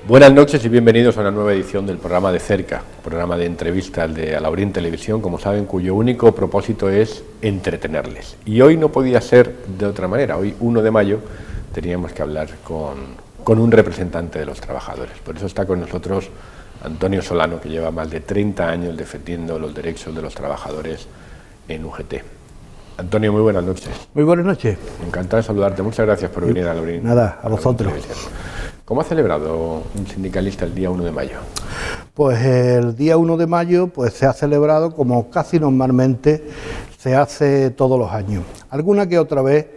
Buenas noches y bienvenidos a una nueva edición del programa De Cerca, programa de entrevistas de Alhaurín Televisión, como saben, cuyo único propósito es entretenerles. Y hoy no podía ser de otra manera. Hoy, 1 de mayo, teníamos que hablar con un representante de los trabajadores. Por eso está con nosotros Antonio Solano, que lleva más de 30 años defendiendo los derechos de los trabajadores en UGT. Antonio, muy buenas noches. Muy buenas noches. Encantado de saludarte. Muchas gracias por venir a Alhaurín. Nada, a vosotros. ¿Cómo ha celebrado un sindicalista el día 1 de mayo? Pues el día 1 de mayo pues se ha celebrado como casi normalmente se hace todos los años. Alguna que otra vez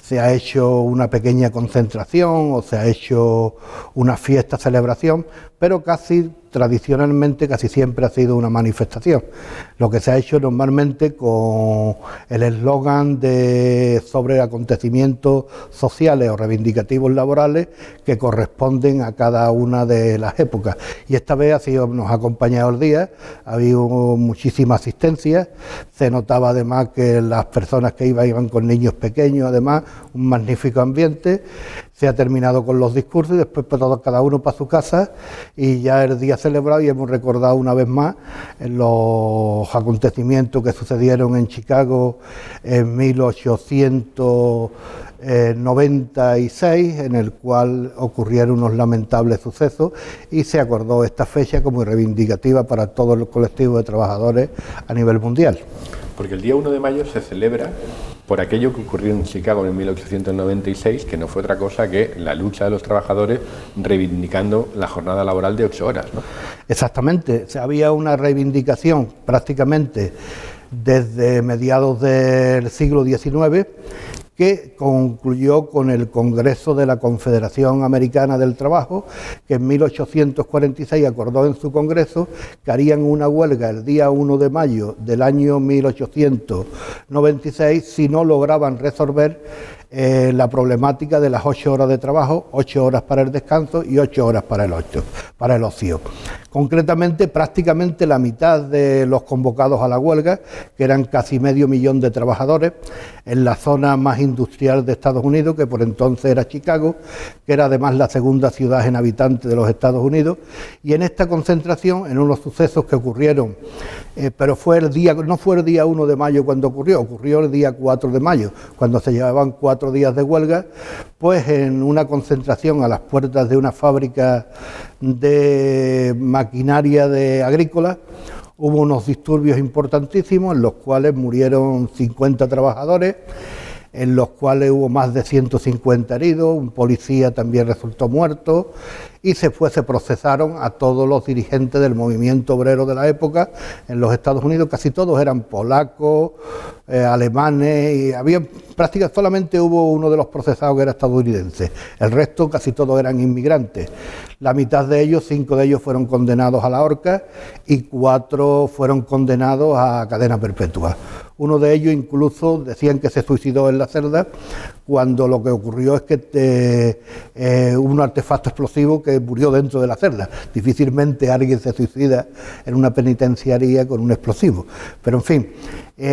se ha hecho una pequeña concentración o se ha hecho una fiesta, celebración, pero casi tradicionalmente casi siempre ha sido una manifestación. Lo que se ha hecho normalmente con el eslogan sobre acontecimientos sociales o reivindicativos laborales que corresponden a cada una de las épocas. Y esta vez nos ha acompañado el día, ha habido muchísima asistencia, se notaba además que las personas que iban con niños pequeños, además un magnífico ambiente. Se ha terminado con los discursos y después cada uno para su casa y ya el día celebrado, y hemos recordado una vez más los acontecimientos que sucedieron en Chicago en 1896, en el cual ocurrieron unos lamentables sucesos y se acordó esta fecha como reivindicativa para todo el colectivo de trabajadores a nivel mundial. Porque el día 1 de mayo se celebra por aquello que ocurrió en Chicago en 1896, que no fue otra cosa que la lucha de los trabajadores reivindicando la jornada laboral de 8 horas, ¿no? Exactamente, había una reivindicación prácticamente desde mediados del siglo XIX que concluyó con el Congreso de la Confederación Americana del Trabajo, que en 1846 acordó en su Congreso que harían una huelga el día 1 de mayo del año 1896 si no lograban resolver la problemática de las 8 horas de trabajo, 8 horas para el descanso y 8 horas para el ocio. Concretamente, prácticamente la mitad de los convocados a la huelga, que eran casi 500.000 de trabajadores, en la zona más industrial de Estados Unidos, que por entonces era Chicago, que era además la segunda ciudad en habitantes de los Estados Unidos, y en esta concentración, en unos sucesos que ocurrieron, pero no fue el día 1 de mayo cuando ocurrió el día 4 de mayo, cuando se llevaban 4 días de huelga, pues en una concentración a las puertas de una fábrica de maquinaria agrícola, hubo unos disturbios importantísimos en los cuales murieron 50 trabajadores, en los cuales hubo más de 150 heridos, un policía también resultó muerto y se procesaron a todos los dirigentes del movimiento obrero de la época en los Estados Unidos. Casi todos eran polacos, alemanes, y prácticamente solamente hubo uno de los procesados que era estadounidense. El resto casi todos eran inmigrantes. La mitad de ellos, 5 de ellos fueron condenados a la horca y 4 fueron condenados a cadena perpetua. Uno de ellos incluso decían que se suicidó en la celda, cuando lo que ocurrió es que hubo un artefacto explosivo que murió dentro de la celda. Difícilmente alguien se suicida en una penitenciaría con un explosivo. Pero en fin,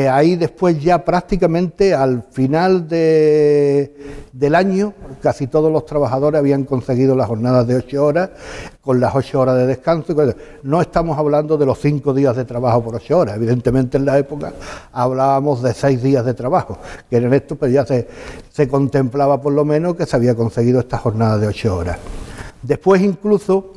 ahí después ya prácticamente al final del año casi todos los trabajadores habían conseguido las jornadas de 8 horas, con las 8 horas de descanso. No estamos hablando de los 5 días de trabajo por 8 horas, evidentemente en la época hablábamos de 6 días de trabajo, que en esto pues ya se contemplaba por lo menos que se había conseguido esta jornada de 8 horas. Después incluso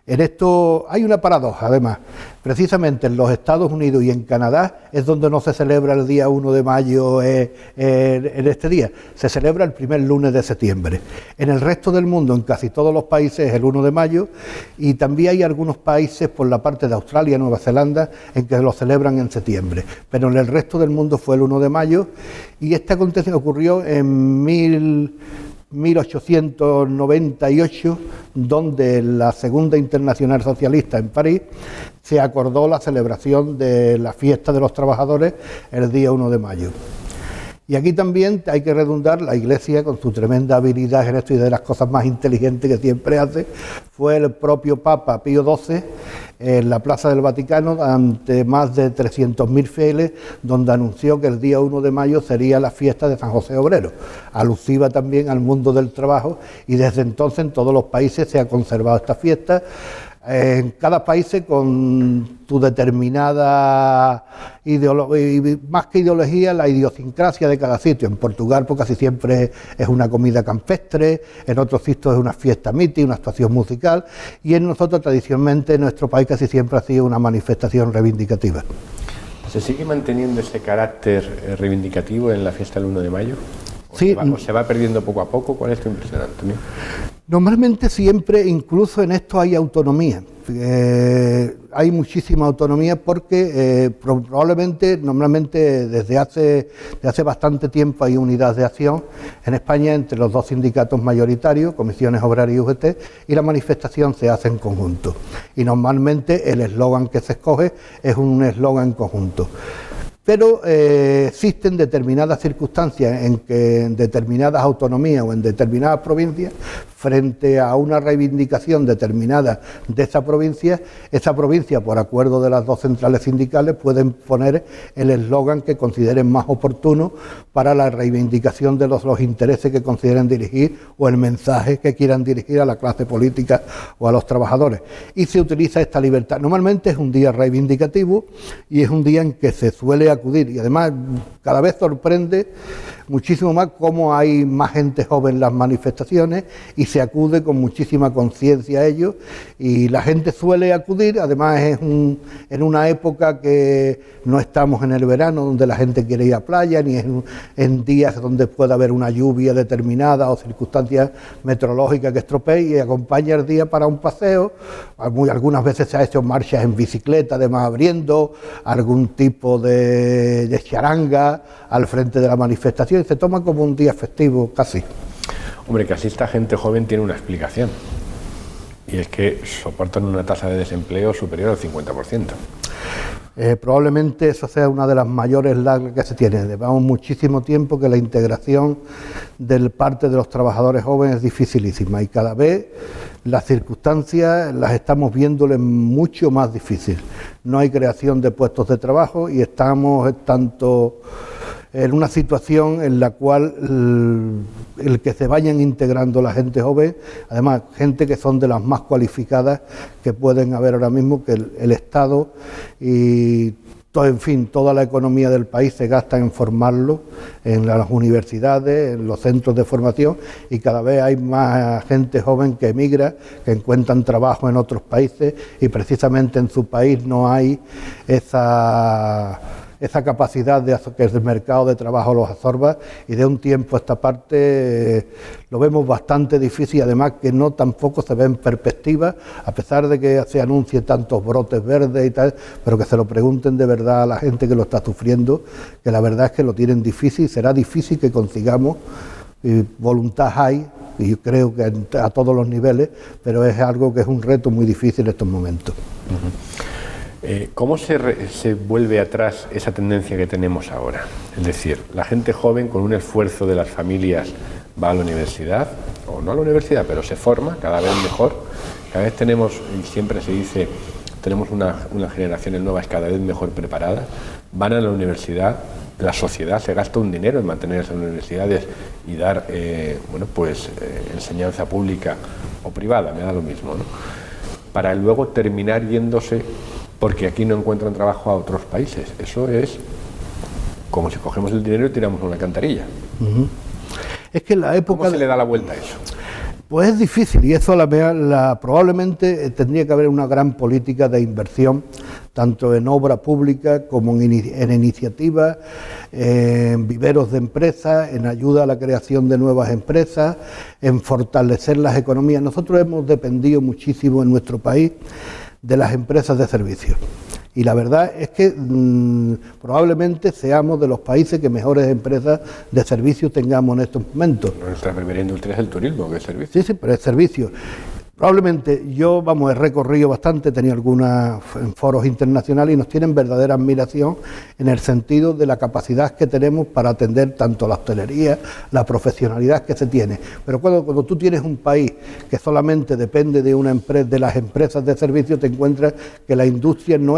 en esto hay una paradoja, además. Precisamente en los Estados Unidos y en Canadá es donde no se celebra el día 1 de mayo en este día. Se celebra el primer lunes de septiembre. En el resto del mundo, en casi todos los países, es el 1 de mayo, y también hay algunos países por la parte de Australia, Nueva Zelanda, en que lo celebran en septiembre. Pero en el resto del mundo fue el 1 de mayo, y este acontecimiento ocurrió en 1898, donde la Segunda Internacional Socialista en París se acordó la celebración de la fiesta de los trabajadores el día 1 de mayo. Y aquí también hay que redundar, la Iglesia, con su tremenda habilidad en esto y de las cosas más inteligentes que siempre hace, fue el propio Papa Pío XII en la Plaza del Vaticano ante más de 300.000 fieles, donde anunció que el día 1 de mayo sería la fiesta de San José Obrero, alusiva también al mundo del trabajo, y desde entonces en todos los países se ha conservado esta fiesta, en cada país con tu determinada ideología, más que ideología, la idiosincrasia de cada sitio. En Portugal pues casi siempre es una comida campestre, en otros sitios es una fiesta mítica, una actuación musical, y en nosotros tradicionalmente en nuestro país casi siempre ha sido una manifestación reivindicativa. ¿Se sigue manteniendo ese carácter reivindicativo en la fiesta del 1 de mayo? Sí. ¿O se va perdiendo poco a poco? ¿Cuál es tu impresión, Antonio? Normalmente siempre, incluso en esto hay autonomía. Hay muchísima autonomía porque probablemente, normalmente desde hace bastante tiempo hay unidad de acción en España entre los dos sindicatos mayoritarios, Comisiones Obreraas y UGT, y la manifestación se hace en conjunto. Y normalmente el eslogan que se escoge es un eslogan conjunto. Pero existen determinadas circunstancias en que en determinadas autonomías o en determinadas provincias, frente a una reivindicación determinada de esa provincia, por acuerdo de las dos centrales sindicales, pueden poner el eslogan que consideren más oportuno para la reivindicación de los intereses que consideren dirigir o el mensaje que quieran dirigir a la clase política o a los trabajadores. Y se utiliza esta libertad. Normalmente es un día reivindicativo y es un día en que se suele acudir, y además cada vez sorprende muchísimo más cómo hay más gente joven en las manifestaciones y se acude con muchísima conciencia a ello, y la gente suele acudir, además es en una época que no estamos en el verano donde la gente quiere ir a playa, ni en días donde pueda haber una lluvia determinada o circunstancias meteorológicas que estropeen, y acompaña el día para un paseo. Algunas veces se ha hecho marchas en bicicleta, además abriendo algún tipo de charanga al frente de la manifestación, y se toma como un día festivo casi. Hombre, que asista gente joven tiene una explicación, y es que soportan una tasa de desempleo superior al 50%. Probablemente eso sea una de las mayores lacras que se tiene. Llevamos muchísimo tiempo que la integración del parte de los trabajadores jóvenes es dificilísima, y cada vez las circunstancias las estamos viéndole mucho más difícil. No hay creación de puestos de trabajo y estamos tanto en una situación en la cual el que se vayan integrando la gente joven, además gente que son de las más cualificadas que pueden haber ahora mismo, que el Estado y en fin, toda la economía del país se gasta en formarlo en las universidades, en los centros de formación, y cada vez hay más gente joven que emigra, que encuentran trabajo en otros países, y precisamente en su país no hay esa capacidad de que el mercado de trabajo los absorba, y de un tiempo a esta parte lo vemos bastante difícil, además que no tampoco se ve en perspectiva, a pesar de que se anuncie tantos brotes verdes y tal, pero que se lo pregunten de verdad a la gente que lo está sufriendo, que la verdad es que lo tienen difícil, será difícil que consigamos, y voluntad hay, y yo creo que a todos los niveles, pero es algo que es un reto muy difícil en estos momentos. ¿Cómo se vuelve atrás esa tendencia que tenemos ahora? Es decir, la gente joven, con un esfuerzo de las familias, va a la universidad, o no a la universidad, pero se forma cada vez mejor. Cada vez tenemos, y siempre se dice, tenemos unas generaciones nuevas cada vez mejor preparadas, van a la universidad, la sociedad se gasta un dinero en mantener esas universidades y dar enseñanza pública o privada, me da lo mismo, ¿no? Para luego terminar yéndose porque aquí no encuentran trabajo a otros países. Eso es como si cogemos el dinero y tiramos a una alcantarilla. Es que en la época... ¿Cómo se le da la vuelta a eso? Pues es difícil, y eso probablemente tendría que haber una gran política de inversión, tanto en obra pública como en iniciativas, en viveros de empresas, en ayuda a la creación de nuevas empresas, en fortalecer las economías. Nosotros hemos dependido muchísimo en nuestro país de las empresas de servicios, y la verdad es que probablemente seamos de los países que mejores empresas de servicios tengamos en estos momentos. Nuestra primera industria es el turismo, que es servicio. Sí, pero es servicio. Probablemente yo, he recorrido bastante, he tenido algunos en foros internacionales y nos tienen verdadera admiración en el sentido de la capacidad que tenemos para atender tanto la hostelería, la profesionalidad que se tiene. Pero cuando tú tienes un país que solamente depende de una empresa, de las empresas de servicios, te encuentras que la industria no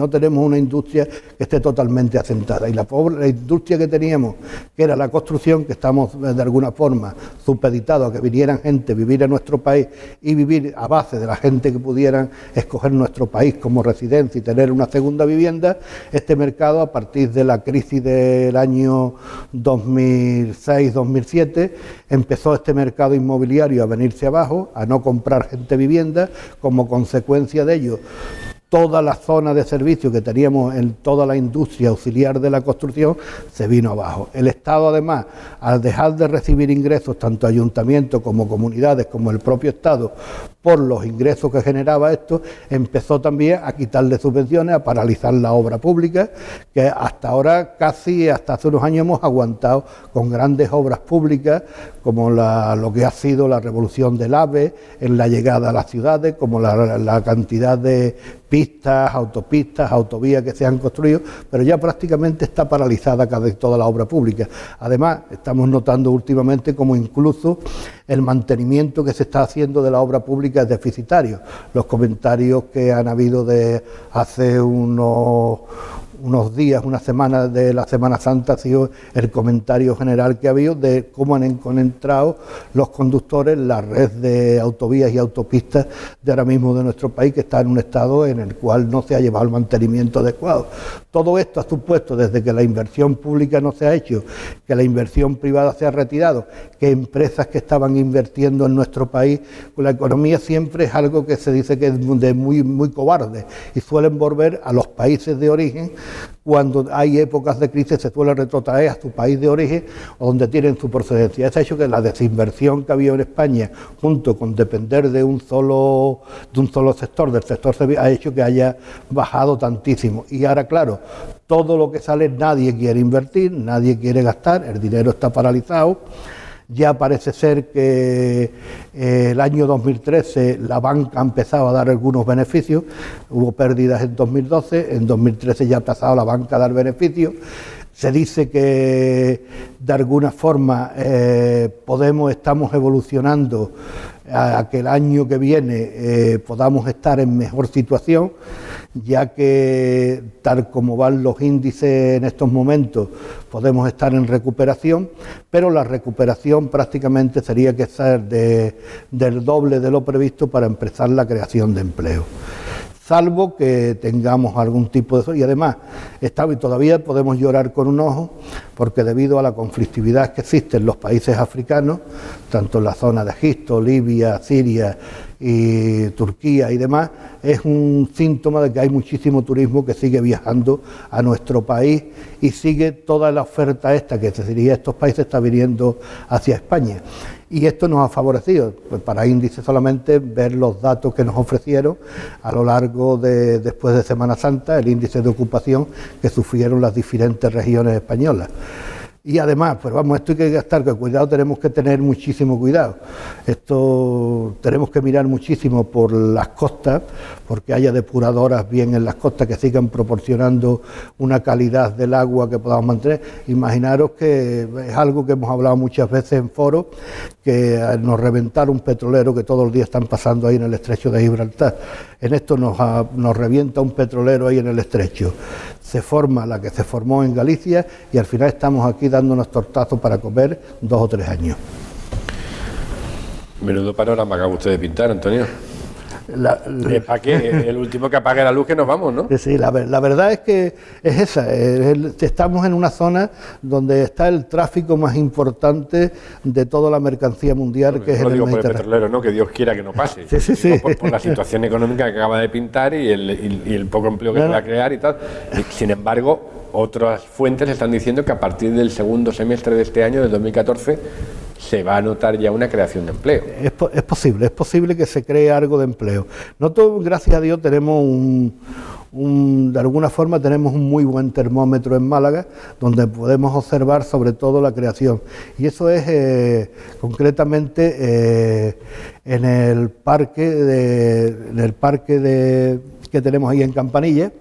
tenemos una industria que esté totalmente asentada. Y la industria que teníamos, que era la construcción, que estamos de alguna forma supeditados a que vinieran gente a vivir en nuestro país y vivir a base de la gente que pudieran escoger nuestro país como residencia y tener una segunda vivienda, este mercado a partir de la crisis del año 2006-2007 empezó este mercado inmobiliario a venirse abajo, a no comprar gente vivienda, como consecuencia de ello. Toda la zona de servicio que teníamos en toda la industria auxiliar de la construcción se vino abajo. El Estado, además, al dejar de recibir ingresos, tanto ayuntamientos como comunidades, como el propio Estado, por los ingresos que generaba esto, empezó también a quitarle subvenciones, a paralizar la obra pública, que hasta ahora, hasta hace unos años, hemos aguantado con grandes obras públicas, como lo que ha sido la revolución del AVE, en la llegada a las ciudades, como la cantidad de pistas, autopistas, autovías que se han construido, pero ya prácticamente está paralizada casi toda la obra pública. Además, estamos notando últimamente como incluso el mantenimiento que se está haciendo de la obra pública es deficitario. Los comentarios que han habido de hace unos días, una semana de la Semana Santa, ha sido el comentario general que ha habido de cómo han encontrado los conductores la red de autovías y autopistas de ahora mismo de nuestro país, que está en un estado en el cual no se ha llevado el mantenimiento adecuado. Todo esto ha supuesto, desde que la inversión pública no se ha hecho, que la inversión privada se ha retirado, que empresas que estaban invirtiendo en nuestro país, la economía siempre es algo que se dice que es muy cobarde y suelen volver a los países de origen. Cuando hay épocas de crisis se suele retrotraer a su país de origen o donde tienen su procedencia. Eso ha hecho que la desinversión que había en España, junto con depender de un solo sector, del sector servicios, ha hecho que haya bajado tantísimo. Y ahora, claro, todo lo que sale, nadie quiere invertir, nadie quiere gastar, el dinero está paralizado. Ya parece ser que el año 2013 la banca ha empezado a dar algunos beneficios, hubo pérdidas en 2012, en 2013 ya ha pasado la banca a dar beneficios. Se dice que de alguna forma estamos evolucionando a que el año que viene podamos estar en mejor situación, ya que tal como van los índices en estos momentos podemos estar en recuperación, pero la recuperación prácticamente sería que ser del doble de lo previsto para empezar la creación de empleo. Salvo que tengamos algún tipo de... Y además, todavía podemos llorar con un ojo, porque debido a la conflictividad que existe en los países africanos, tanto en la zona de Egipto, Libia, Siria y Turquía y demás, es un síntoma de que hay muchísimo turismo que sigue viajando a nuestro país y sigue toda la oferta esta que se diría estos países está viniendo hacia España. Y esto nos ha favorecido, pues para índice solamente ver los datos que nos ofrecieron a lo largo después de Semana Santa, el índice de ocupación que sufrieron las diferentes regiones españolas. Y además, pues esto hay que gastar, que cuidado, tenemos que tener muchísimo cuidado. Esto tenemos que mirar muchísimo por las costas, porque haya depuradoras bien en las costas que sigan proporcionando una calidad del agua que podamos mantener. Imaginaros que es algo que hemos hablado muchas veces en foros, que nos reventaron un petrolero que todos los días están pasando ahí en el estrecho de Gibraltar. En esto nos revienta un petrolero ahí en el estrecho. Se forma la que se formó en Galicia y al final estamos aquí dándonos tortazos para comer 2 o 3 años. Menudo panorama acaba usted de pintar, Antonio. ¿Para qué? El último que apague la luz que nos vamos, ¿no? Sí, la verdad es que es esa. Estamos en una zona donde está el tráfico más importante de toda la mercancía mundial, no, que es el Mediterráneo. No digo por el petrolero, no, que Dios quiera que no pase. Sí. Por la situación económica que acaba de pintar y el poco empleo que se va a crear y tal. Sin embargo, otras fuentes están diciendo que a partir del segundo semestre de este año, del 2014, se va a notar ya una creación de empleo. Es posible que se cree algo de empleo. Nosotros, gracias a Dios, tenemos de alguna forma tenemos un muy buen termómetro en Málaga, donde podemos observar sobre todo la creación. Y eso es concretamente en el parque que tenemos ahí en Campanilla,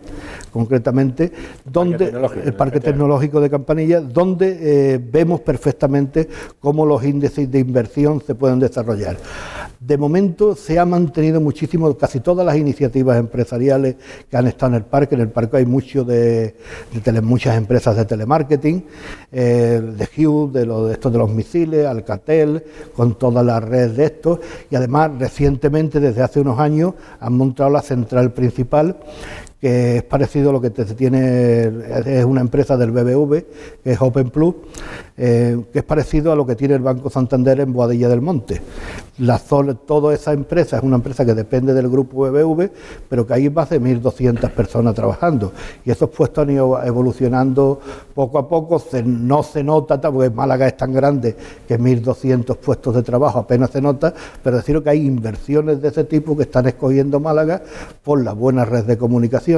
concretamente, donde el Parque Tecnológico de Campanilla, donde vemos perfectamente cómo los índices de inversión se pueden desarrollar. De momento se ha mantenido muchísimo, casi todas las iniciativas empresariales que han estado en el parque. En el parque hay muchas empresas de telemarketing, de Hughes, de los misiles, Alcatel, con toda la red de estos, y además recientemente, desde hace unos años, han montado la central principal, que es parecido a lo que es una empresa del BBV, que es Open Plus, que es parecido a lo que tiene el Banco Santander en Boadilla del Monte. Toda esa empresa es una empresa que depende del grupo BBV, pero que hay más de 1.200 personas trabajando, y esos puestos han ido evolucionando poco a poco. No se nota, porque Málaga es tan grande que 1.200 puestos de trabajo apenas se nota, pero decir que hay inversiones de ese tipo que están escogiendo Málaga por la buena red de comunicaciones,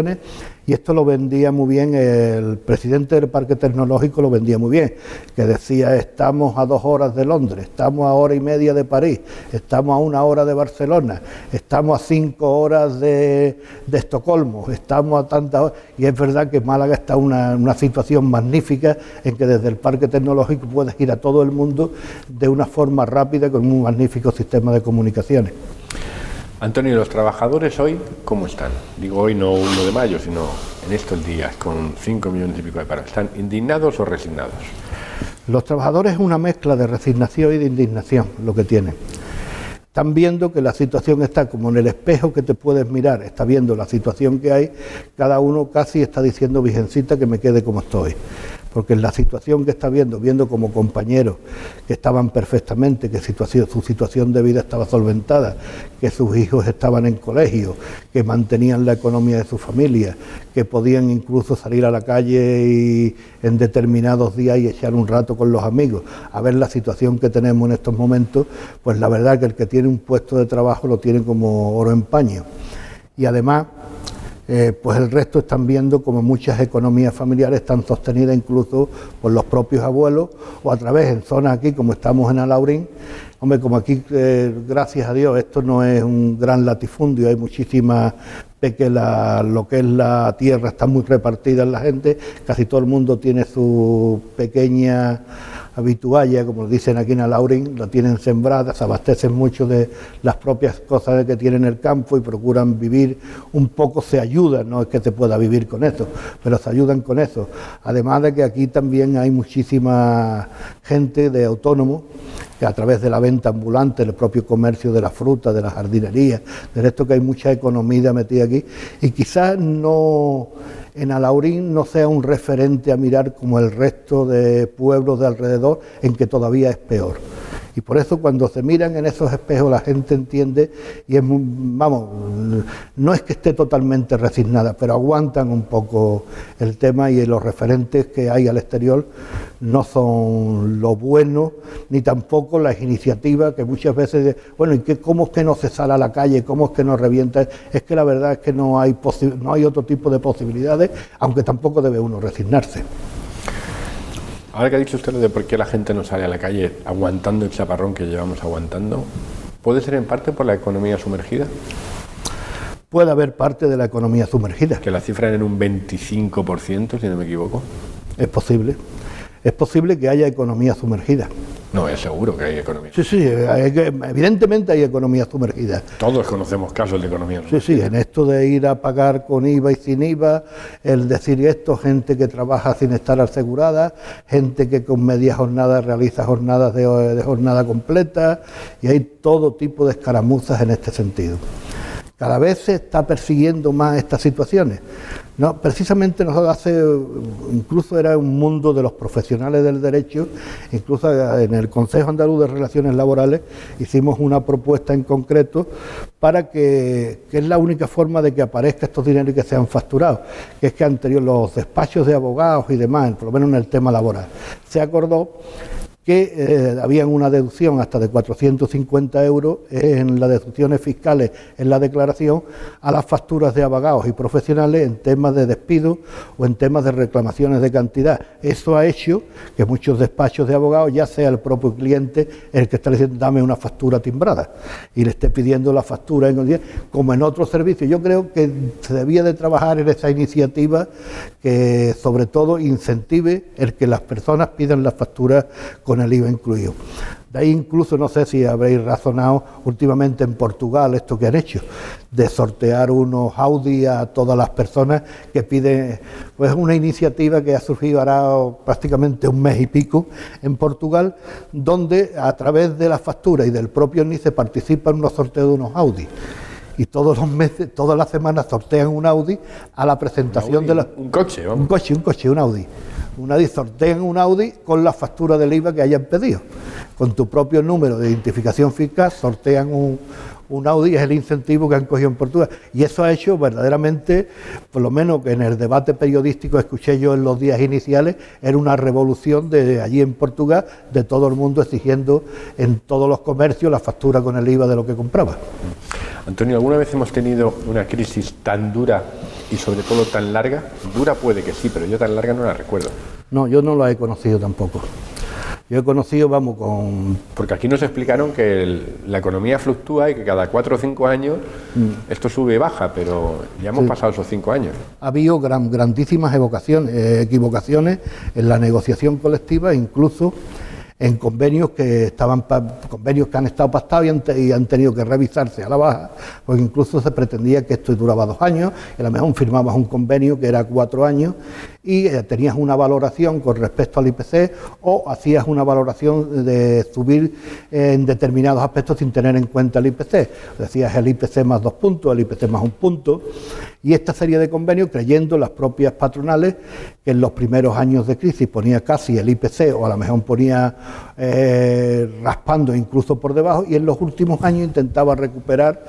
y esto lo vendía muy bien el presidente del Parque Tecnológico, lo vendía muy bien, que decía: estamos a 2 horas de Londres, estamos a 1:30 de París, estamos a 1 hora de Barcelona, estamos a 5 horas de Estocolmo, estamos a tantas horas. Y es verdad que Málaga está en una situación magnífica, en que desde el Parque Tecnológico puedes ir a todo el mundo de una forma rápida, con un magnífico sistema de comunicaciones. Antonio, ¿los trabajadores hoy cómo están? Digo hoy, no 1 de mayo, sino en estos días, con 5 millones y pico de paro. ¿Están indignados o resignados? Los trabajadores es una mezcla de resignación y de indignación lo que tienen. Están viendo que la situación está como en el espejo que te puedes mirar, está viendo la situación que hay, cada uno casi está diciendo: virgencita, que me quede como estoy. Porque en la situación que está viendo como compañeros que estaban perfectamente, que su situación de vida estaba solventada, que sus hijos estaban en colegio, que mantenían la economía de su familia, que podían incluso salir a la calle y en determinados días y echar un rato con los amigos, a ver la situación que tenemos en estos momentos, pues la verdad que el que tiene un puesto de trabajo lo tiene como oro en paño. Y además, pues el resto están viendo como muchas economías familiares están sostenidas incluso por los propios abuelos, o a través, en zonas aquí como estamos en Alhaurín. Hombre, como aquí, gracias a Dios, esto no es un gran latifundio, hay muchísimas lo que es la tierra está muy repartida en la gente, casi todo el mundo tiene su pequeña habitualla, como dicen aquí en Alhaurín, la tienen sembrada, se abastecen mucho de las propias cosas que tienen en el campo y procuran vivir un poco, se ayudan, no es que se pueda vivir con eso, pero se ayudan con eso. Además de que aquí también hay muchísima gente de autónomos, que a través de la venta ambulante, el propio comercio de la fruta, de la jardinería, de esto, que hay mucha economía metida aquí, y quizás no en Alhaurín no sea un referente a mirar como el resto de pueblos de alrededor, en que todavía es peor. Y por eso, cuando se miran en esos espejos, la gente entiende, y es no es que esté totalmente resignada, pero aguantan un poco el tema, y los referentes que hay al exterior no son lo bueno, ni tampoco las iniciativas que muchas veces, bueno, ¿y cómo es que no se sale a la calle? ¿Cómo es que no revienta? Es que la verdad es que no hay otro tipo de posibilidades, aunque tampoco debe uno resignarse. Ahora que ha dicho usted lo de por qué la gente no sale a la calle aguantando el chaparrón que llevamos aguantando, ¿puede ser en parte por la economía sumergida? Puede haber parte de la economía sumergida. Que la cifran en un 25%, si no me equivoco. Es posible. Es posible que haya economía sumergida. No, es seguro que hay economía. Sí, evidentemente hay economía sumergida. Todos conocemos casos de economía sumergida. Sí, en esto de ir a pagar con IVA y sin IVA, el decir esto, gente que trabaja sin estar asegurada, gente que con media jornada realiza jornadas de jornada completa, y hay todo tipo de escaramuzas en este sentido. Cada vez se está persiguiendo más estas situaciones. No, precisamente incluso era un mundo de los profesionales del derecho, incluso en el Consejo Andaluz de Relaciones Laborales hicimos una propuesta en concreto para que es la única forma de que aparezca estos dineros y que sean facturados, que es que los despachos de abogados y demás, por lo menos en el tema laboral, se acordó que habían una deducción hasta de 450 euros en las deducciones fiscales en la declaración a las facturas de abogados y profesionales en temas de despido o en temas de reclamaciones de cantidad. Eso ha hecho que muchos despachos de abogados ya sea el propio cliente el que está diciendo dame una factura timbrada y le esté pidiendo la factura como en otros servicios. Yo creo que se debía de trabajar en esa iniciativa que sobre todo incentive el que las personas pidan las facturas con el IVA incluido. De ahí incluso, no sé si habréis razonado últimamente en Portugal esto que han hecho, de sortear unos Audi a todas las personas que piden, pues una iniciativa que ha surgido ahora prácticamente un mes y pico en Portugal, donde a través de la factura y del propio NICE participan en los sorteos de unos Audi. Y todos los meses, todas las semanas sortean un Audi a la presentación de la... Un coche, vamos. Un coche, un Audi. Sortean un Audi con la factura del IVA que hayan pedido. Con tu propio número de identificación fiscal sortean un Audi, es el incentivo que han cogido en Portugal. Y eso ha hecho verdaderamente, por lo menos que en el debate periodístico escuché yo en los días iniciales, era una revolución de allí en Portugal, de todo el mundo exigiendo en todos los comercios la factura con el IVA de lo que compraba. Antonio, ¿alguna vez hemos tenido una crisis tan dura y sobre todo tan larga? Dura puede que sí, pero yo tan larga no la recuerdo. No, yo no la he conocido tampoco. Yo he conocido, Porque aquí nos explicaron que la economía fluctúa y que cada 4 o 5 años esto sube y baja, pero ya hemos pasado esos 5 años. Ha habido grandísimas equivocaciones en la negociación colectiva, incluso en convenios que han estado pactados y han tenido que revisarse a la baja, porque incluso se pretendía que esto duraba 2 años, y a lo mejor firmabas un convenio que era 4 años y tenías una valoración con respecto al IPC o hacías una valoración de subir en determinados aspectos sin tener en cuenta el IPC. Decías el IPC más 2 puntos, el IPC más 1 punto, y esta serie de convenios, creyendo las propias patronales que en los primeros años de crisis ponía casi el IPC o a lo mejor ponía raspando incluso por debajo, y en los últimos años intentaba recuperar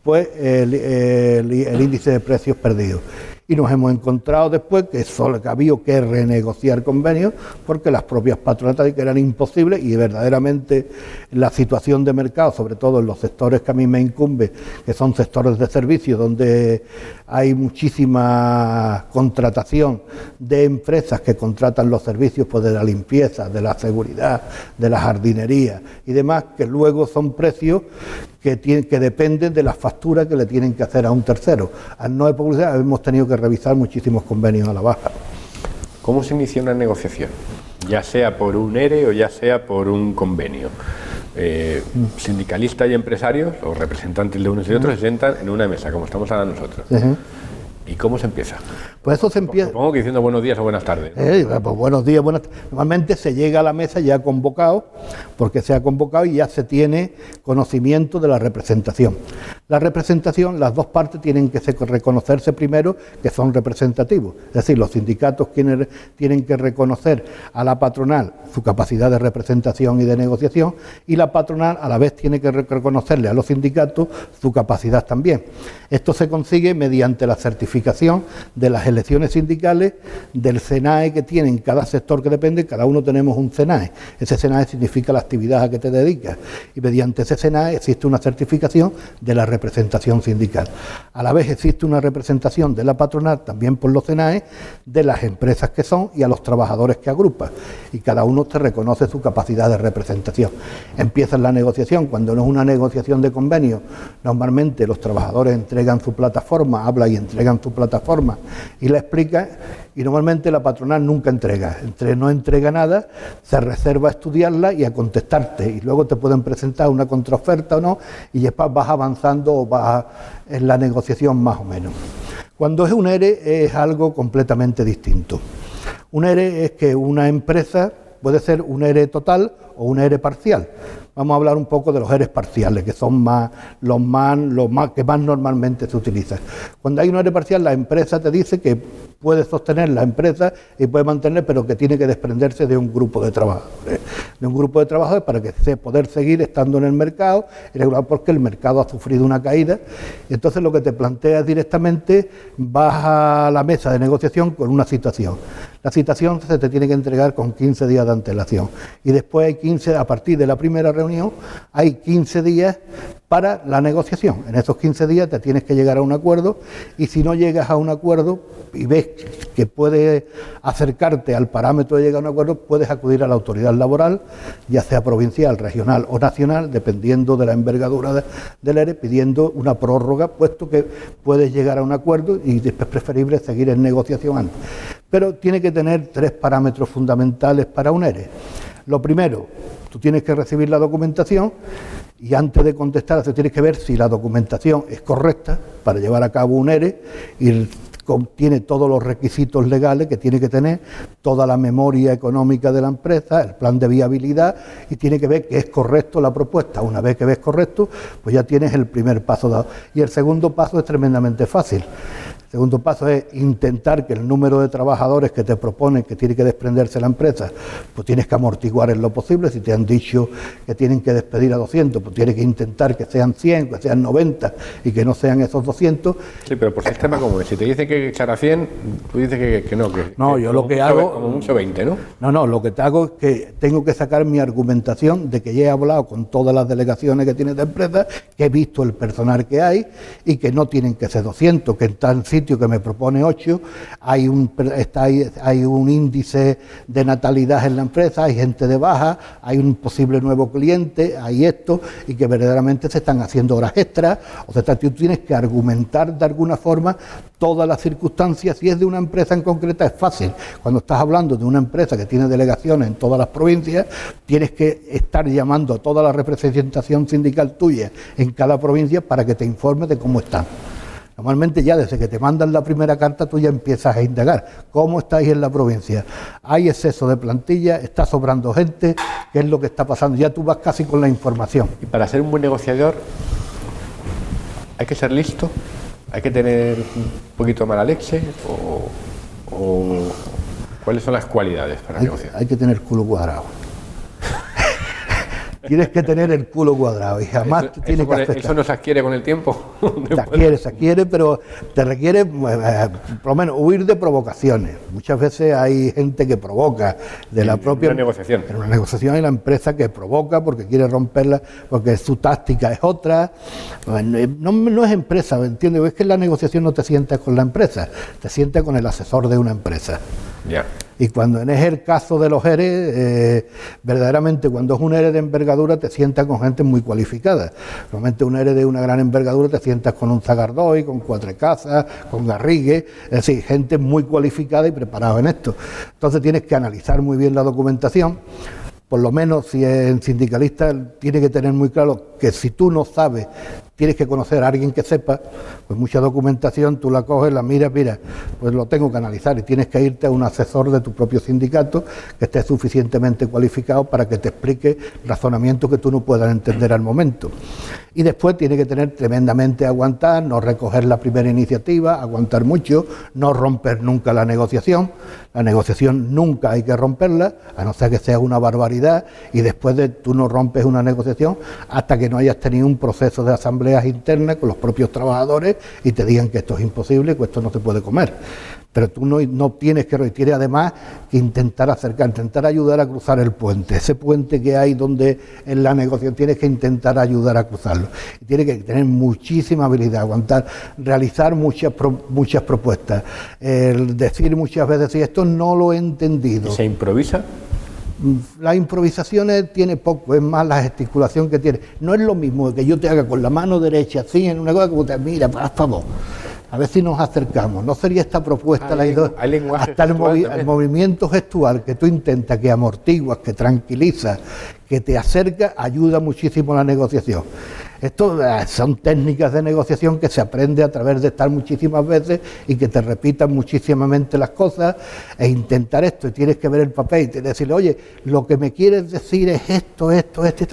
pues el índice de precios perdidos. Y nos hemos encontrado después que solo ha habido que renegociar convenios porque las propias patronatas que eran imposibles, y verdaderamente la situación de mercado, sobre todo en los sectores que a mí me incumbe, que son sectores de servicios donde hay muchísima contratación de empresas que contratan los servicios pues, de la limpieza, de la seguridad, de la jardinería y demás, que luego son precios que dependen de las facturas que le tienen que hacer a un tercero. Al no de publicidad hemos tenido que revisar muchísimos convenios a la baja. ¿Cómo se inicia una negociación? Ya sea por un ERE o ya sea por un convenio. Sindicalistas y empresarios, o representantes de unos y de otros, se sientan en una mesa, como estamos ahora nosotros. ¿Y cómo se empieza? Pues eso se empieza... Supongo que diciendo buenos días o buenas tardes. Pues buenos días, buenas tardes. Normalmente se llega a la mesa ya convocado, porque se ha convocado y ya se tiene conocimiento de la representación. La representación, las dos partes tienen que reconocerse primero que son representativos. Es decir, los sindicatos quienes tienen que reconocer a la patronal su capacidad de representación y de negociación, y la patronal a la vez tiene que reconocerle a los sindicatos su capacidad también. Esto se consigue mediante la certificación de las elecciones sindicales, del CENAE que tienen cada sector que depende. Cada uno tenemos un CENAE. Ese CENAE significa la actividad a que te dedicas, y mediante ese CENAE existe una certificación de la representación sindical. A la vez existe una representación de la patronal, también por los CENAE, de las empresas que son y a los trabajadores que agrupa, y cada uno te reconoce su capacidad de representación. Empieza la negociación. Cuando no es una negociación de convenio, normalmente los trabajadores entregan su plataforma, hablan y entregan su plataforma y la explican, y normalmente la patronal nunca entrega. No entrega nada, se reserva a estudiarla y a contestarte, y luego te pueden presentar una contraoferta o no, y después vas avanzando o vas en la negociación más o menos. Cuando es un ERE es algo completamente distinto. Un ERE es que una empresa puede ser un ERE total o un ERE parcial. Vamos a hablar un poco de los EREs parciales, que son los que más normalmente se utilizan. Cuando hay un ERE parcial, la empresa te dice que puede sostener la empresa y puede mantener, pero que tiene que desprenderse de un grupo de trabajadores. De un grupo de trabajadores para que se poder seguir estando en el mercado, porque el mercado ha sufrido una caída. Y entonces lo que te planteas directamente, vas a la mesa de negociación con una citación. La citación se te tiene que entregar con 15 días de antelación. Y después hay 15, a partir de la primera reunión, hay 15 días para la negociación. En esos 15 días te tienes que llegar a un acuerdo, y si no llegas a un acuerdo y ves que puedes acercarte al parámetro de llegar a un acuerdo, puedes acudir a la autoridad laboral, ya sea provincial, regional o nacional, dependiendo de la envergadura del ERE, pidiendo una prórroga, puesto que puedes llegar a un acuerdo y es preferible seguir en negociación antes. Pero tiene que tener 3 parámetros fundamentales para un ERE. Lo primero, tú tienes que recibir la documentación, y antes de contestar tienes que ver si la documentación es correcta para llevar a cabo un ERE y contiene todos los requisitos legales que tiene que tener, toda la memoria económica de la empresa, el plan de viabilidad, y tiene que ver que es correcto la propuesta. Una vez que ves correcto, pues ya tienes el primer paso dado. Y el segundo paso es tremendamente fácil. El segundo paso es intentar que el número de trabajadores que te proponen que tiene que desprenderse la empresa, pues tienes que amortiguar en lo posible. Si te han dicho que tienen que despedir a 200, pues tienes que intentar que sean 100, que sean 90 y que no sean esos 200. Sí, pero por sistema común, si te dicen que echar a 100, tú dices que no. No, yo lo que hago... Como mucho 20, ¿no? No, lo que te hago es que tengo que sacar mi argumentación de que ya he hablado con todas las delegaciones que tiene esta empresa, que he visto el personal que hay y que no tienen que ser 200, que en tal sitio que me propone 8, hay un índice de natalidad en la empresa, hay gente de baja, hay un posible nuevo cliente, hay esto, y que verdaderamente se están haciendo horas extras. O sea, tú tienes que argumentar de alguna forma todas las circunstancias. Si es de una empresa en concreta es fácil. Cuando estás hablando de una empresa que tiene delegaciones en todas las provincias, tienes que estar llamando a toda la representación sindical tuya en cada provincia para que te informe de cómo están. Normalmente ya desde que te mandan la primera carta tú ya empiezas a indagar cómo estáis en la provincia. ¿Hay exceso de plantilla? ¿Está sobrando gente? ¿Qué es lo que está pasando? Ya tú vas casi con la información. Y para ser un buen negociador hay que ser listo, hay que tener un poquito de mala leche, o ¿cuáles son las cualidades para negociar? Hay que tener culo cuadrado. Tienes que tener el culo cuadrado y jamás te tienes que aceptar. ¿Eso no se adquiere con el tiempo? Se adquiere, pero te requiere, por lo menos, huir de provocaciones. Muchas veces hay gente que provoca de la propia... En una negociación. En una negociación hay la empresa que provoca porque quiere romperla, porque su táctica es otra. No es empresa, ¿me entiendes? Es que en la negociación no te sientas con la empresa, te sientas con el asesor de una empresa. Ya. Y cuando es el caso de los ERE, verdaderamente cuando es un ERE de envergadura te sientas con gente muy cualificada. Normalmente un ERE de una gran envergadura te sientas con un Zagardoy, con Cuatrecasas, con Garrigue, es decir, gente muy cualificada y preparada en esto. Entonces tienes que analizar muy bien la documentación. Por lo menos si es sindicalista tiene que tener muy claro que si tú no sabes, tienes que conocer a alguien que sepa. Pues mucha documentación tú la coges, la miras, pues lo tengo que analizar, y tienes que irte a un asesor de tu propio sindicato que esté suficientemente cualificado para que te explique razonamientos que tú no puedas entender al momento. Y después tiene que tener tremendamente aguantar, no recoger la primera iniciativa, aguantar mucho, no romper nunca la negociación. La negociación nunca hay que romperla, a no ser que sea una barbaridad, y después tú no rompes una negociación hasta que no hayas tenido un proceso de asambleas internas con los propios trabajadores y te digan que esto es imposible, que esto no se puede comer. Pero tú no tienes que además que intentar ayudar a cruzar el puente. Ese puente que hay donde en la negociación tienes que intentar ayudar a cruzarlo. Y tienes que tener muchísima habilidad, aguantar, realizar muchas propuestas, decir muchas veces, si esto no lo he entendido. ¿Y se improvisa? Las improvisaciones tiene poco, es más la gesticulación que tiene. No es lo mismo que yo te haga con la mano derecha así en una cosa como te mira, por favor. A ver si nos acercamos. ¿No sería esta propuesta la idea? Hasta el movimiento gestual que tú intentas, que amortiguas, que tranquiliza, que te acerca, ayuda muchísimo a la negociación. Esto son técnicas de negociación que se aprende a través de estar muchísimas veces y que te repitan muchísimamente las cosas e intentar esto. Y tienes que ver el papel y decirle, oye, lo que me quieres decir es esto.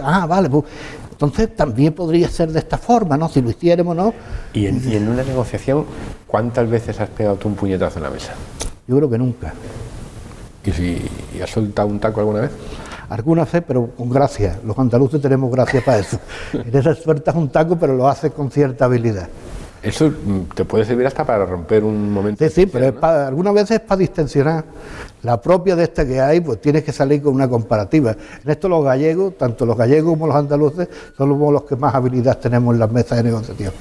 Ah, vale, pues Entonces también podría ser de esta forma, ¿no? Si lo hiciéramos, ¿no? Y en una negociación, ¿cuántas veces has pegado tú un puñetazo en la mesa? Yo creo que nunca. ¿Y has soltado un taco alguna vez? Algunas veces, pero con gracia. Los andaluces tenemos gracia para eso. Eres sueltas un taco, pero lo haces con cierta habilidad. Eso te puede servir hasta para romper un momento. Sí, pero ¿no? Algunas veces es para distensionar. La propia de esta que hay, pues tienes que salir con una comparativa. En esto los gallegos, tanto los gallegos como los andaluces, somos los que más habilidad tenemos en las mesas de negociación.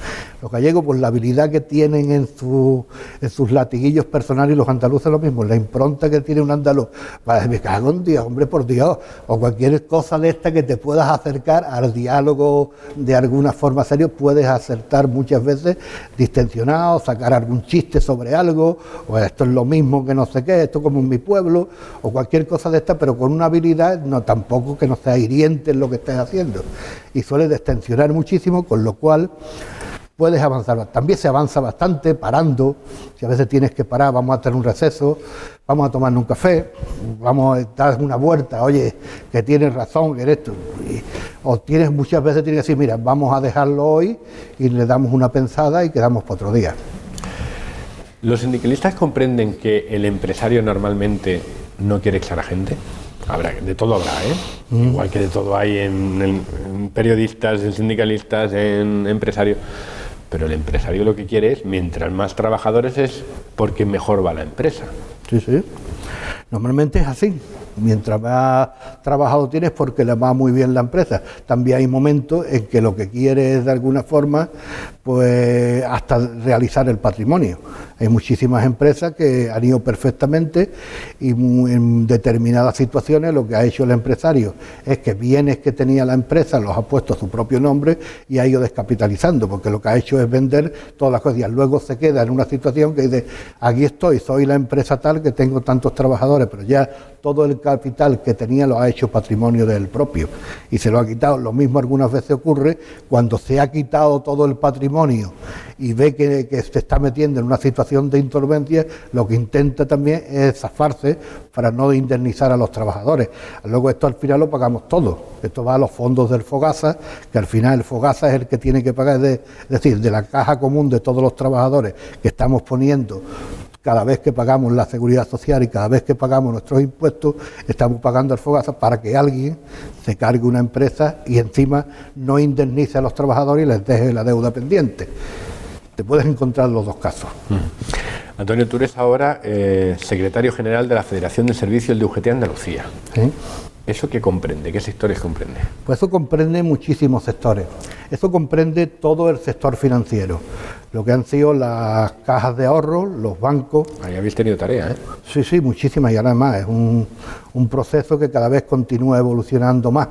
Los gallegos, pues la habilidad que tienen en sus latiguillos personales, y los andaluces lo mismo, la impronta que tiene un andaluz. Para me cago en Dios, hombre, por Dios, o cualquier cosa de esta que te puedas acercar al diálogo de alguna forma serio, puedes acertar muchas veces distensionado, sacar algún chiste sobre algo, o esto es lo mismo que no sé qué, esto como en mi pueblo, o cualquier cosa de esta, pero con una habilidad, no tampoco que no sea hiriente en lo que estés haciendo. Y suele distensionar muchísimo, con lo cual puedes avanzar. También se avanza bastante parando, si a veces tienes que parar, vamos a tener un receso, vamos a tomarnos un café, vamos a dar una vuelta, oye, que tienes razón, que eres tú. O muchas veces tienes que decir, mira, vamos a dejarlo hoy y le damos una pensada y quedamos para otro día. ¿Los sindicalistas comprenden que el empresario normalmente no quiere echar a gente? De todo habrá, ¿eh? Igual que de todo hay en periodistas, en sindicalistas, en empresarios. Pero el empresario lo que quiere es, mientras más trabajadores es porque mejor va la empresa. Sí, sí. Normalmente es así. Mientras más trabajado tienes, porque le va muy bien la empresa. También hay momentos en que lo que quiere es, de alguna forma, pues hasta realizar el patrimonio. Hay muchísimas empresas que han ido perfectamente y en determinadas situaciones lo que ha hecho el empresario es que bienes que tenía la empresa los ha puesto a su propio nombre y ha ido descapitalizando, porque lo que ha hecho es vender todas las cosas y luego se queda en una situación que dice, aquí estoy, soy la empresa tal que tengo tantos trabajadores, pero ya todo el capital que tenía lo ha hecho patrimonio del propio y se lo ha quitado. Lo mismo algunas veces ocurre cuando se ha quitado todo el patrimonio y ve que se está metiendo en una situación de insolvencia, lo que intenta también es zafarse para no indemnizar a los trabajadores. Luego esto al final lo pagamos todo. Esto va a los fondos del Fogasa, que al final el Fogasa es el que tiene que pagar, es decir, de la caja común de todos los trabajadores que estamos poniendo. Cada vez que pagamos la seguridad social y cada vez que pagamos nuestros impuestos, estamos pagando al Fogasa para que alguien se cargue una empresa y encima no indemnice a los trabajadores y les deje la deuda pendiente. Te puedes encontrar los dos casos. Antonio, tú eres ahora secretario general de la Federación de Servicios de UGT Andalucía. ¿Sí? ¿Eso qué comprende? ¿Qué sectores comprende? Pues eso comprende muchísimos sectores. Eso comprende todo el sector financiero, lo que han sido las cajas de ahorro, los bancos. Ahí habéis tenido tarea, ¿eh? Sí, muchísimas, y además es un proceso que cada vez continúa evolucionando más.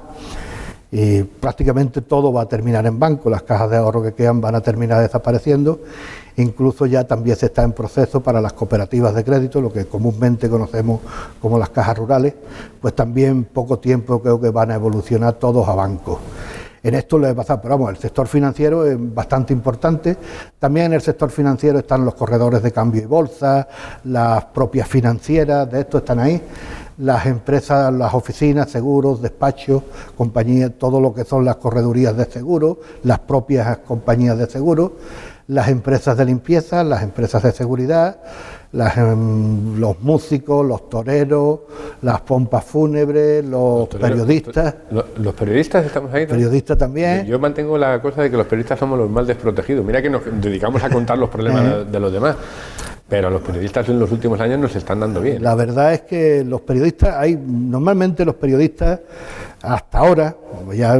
Y prácticamente todo va a terminar en banco, las cajas de ahorro que quedan van a terminar desapareciendo, incluso ya también se está en proceso para las cooperativas de crédito, lo que comúnmente conocemos como las cajas rurales, pues también poco tiempo creo que van a evolucionar todos a bancos. En esto le pasa, pero vamos, el sector financiero es bastante importante. También en el sector financiero están los corredores de cambio y bolsa, las propias financieras, de esto están ahí, las empresas, las oficinas, seguros, despachos, compañías, todo lo que son las corredurías de seguros, las propias compañías de seguros, las empresas de limpieza, las empresas de seguridad, los músicos, los toreros, las pompas fúnebres, los periodistas. Los periodistas estamos ahí. Periodistas también. Yo mantengo la cosa de que los periodistas somos los más desprotegidos. Mira que nos dedicamos a contar los problemas de los demás. Pero los periodistas en los últimos años nos están dando bien. La verdad es que los periodistas, normalmente los periodistas, hasta ahora, ya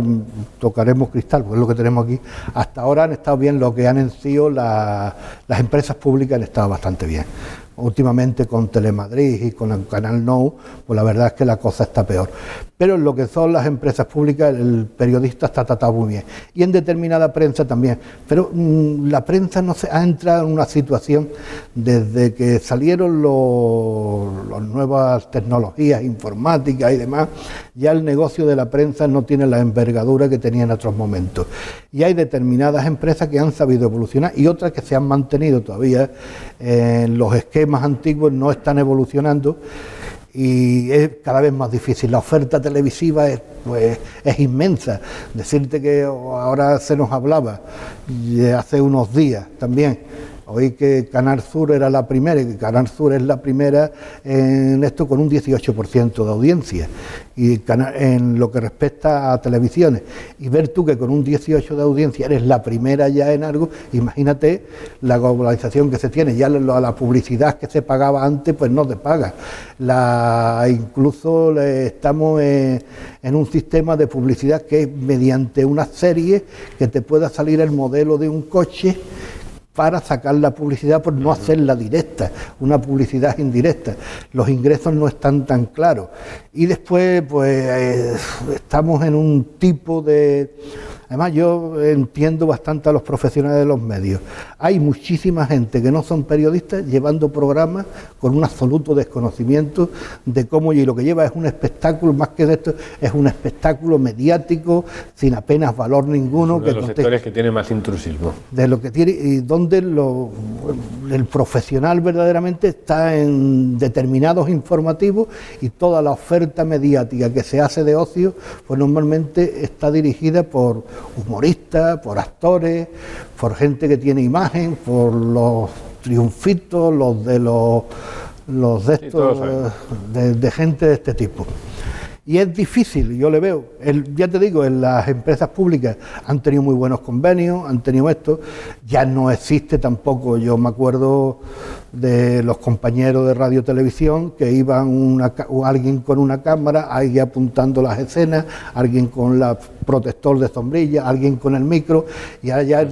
tocaremos cristal, porque es lo que tenemos aquí, hasta ahora han estado bien, lo que han sido las empresas públicas han estado bastante bien. Últimamente con Telemadrid y con el Canal Nou, pues la verdad es que la cosa está peor. Pero en lo que son las empresas públicas, el periodista está tratado muy bien. Y en determinada prensa también. Pero la prensa no se ha entrado en una situación desde que salieron las nuevas tecnologías informáticas y demás, ya el negocio de la prensa no tiene la envergadura que tenía en otros momentos. Y hay determinadas empresas que han sabido evolucionar y otras que se han mantenido todavía en los esquemas antiguos, no están evolucionando. y es cada vez más difícil. La oferta televisiva es inmensa. Decirte que ahora se nos hablaba hace unos días también. Oí que Canal Sur era la primera, y que Canal Sur es la primera en esto con un 18% de audiencia, y en lo que respecta a televisiones, y ver tú que con un 18% de audiencia eres la primera ya en algo, imagínate la globalización que se tiene, ya la publicidad que se pagaba antes pues no se paga, incluso estamos en un sistema de publicidad que es mediante una serie que te pueda salir el modelo de un coche para sacar la publicidad por no hacerla directa, una publicidad indirecta. Los ingresos no están tan claros. Y después, pues, estamos en un tipo de... Además, yo entiendo bastante a los profesionales de los medios. Hay muchísima gente que no son periodistas llevando programas con un absoluto desconocimiento de cómo, y lo que lleva es un espectáculo, más que de esto, es un espectáculo mediático sin apenas valor ninguno. Uno de los sectores que tiene más intrusismo. De lo que tiene, y donde el profesional verdaderamente está en determinados informativos, y toda la oferta mediática que se hace de ocio, pues normalmente está dirigida por humoristas, por actores, por gente que tiene imagen, por los triunfitos, los de estos, de gente de este tipo. Y es difícil, yo le veo, ya te digo, en las empresas públicas han tenido muy buenos convenios, han tenido esto, ya no existe tampoco, yo me acuerdo de los compañeros de radio y televisión que iban alguien con una cámara, alguien apuntando las escenas, alguien con la protector de sombrilla, alguien con el micro, y ahora ya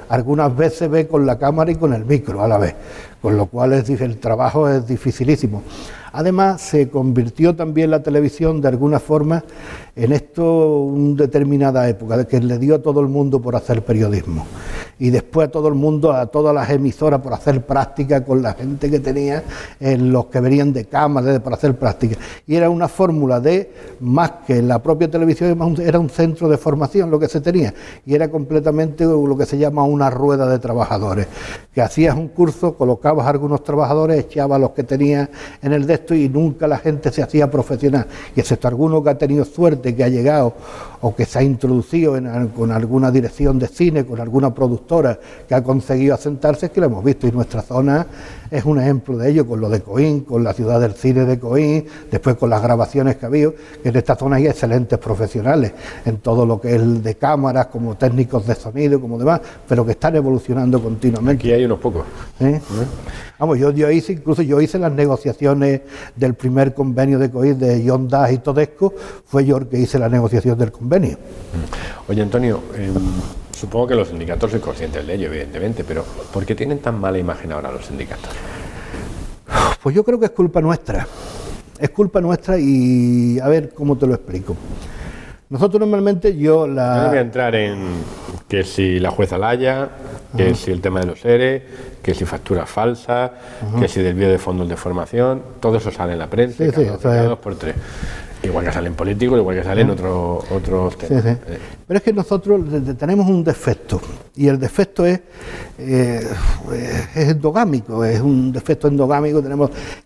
algunas veces ve con la cámara y con el micro a la vez, con lo cual el trabajo es dificilísimo. Además, se convirtió también la televisión de alguna forma en esto, una determinada época, que le dio a todo el mundo por hacer periodismo, y después a todo el mundo, a todas las emisoras por hacer práctica con la gente que tenía, los que venían de cámara para hacer práctica, y era una fórmula de, más que la propia televisión, era un centro de formación lo que se tenía, y era completamente lo que se llama una rueda de trabajadores, que hacías un curso, colocabas a algunos trabajadores, echabas a los que tenías en el de esto, y nunca la gente se hacía profesional, y excepto alguno que ha tenido suerte, que ha llegado o que se ha introducido con alguna dirección de cine, con alguna productora que ha conseguido asentarse, es que lo hemos visto, y nuestra zona es un ejemplo de ello, con lo de Coín, con la ciudad del cine de Coín, después con las grabaciones que ha habido, que en esta zona hay excelentes profesionales en todo lo que es de cámaras, como técnicos de sonido, como demás, pero que están evolucionando continuamente. Aquí hay unos pocos. Vamos, yo hice las negociaciones del primer convenio de Coín de John Das y Todesco, fue yo el que hice la negociación del convenio. Oye, Antonio, supongo que los sindicatos son conscientes de ello, evidentemente, pero ¿por qué tienen tan mala imagen ahora los sindicatos? Pues yo creo que es culpa nuestra. Es culpa nuestra, y a ver cómo te lo explico. Nosotros normalmente Yo no voy a entrar en que si la jueza Laya, que si el tema de los ERE, que si facturas falsas, que si desvío de fondos de formación, todo eso sale en la prensa, cada 2 por 3. Igual que salen políticos, igual que salen otros temas. Sí. Pero es que nosotros tenemos un defecto, y el defecto es endogámico, es un defecto endogámico,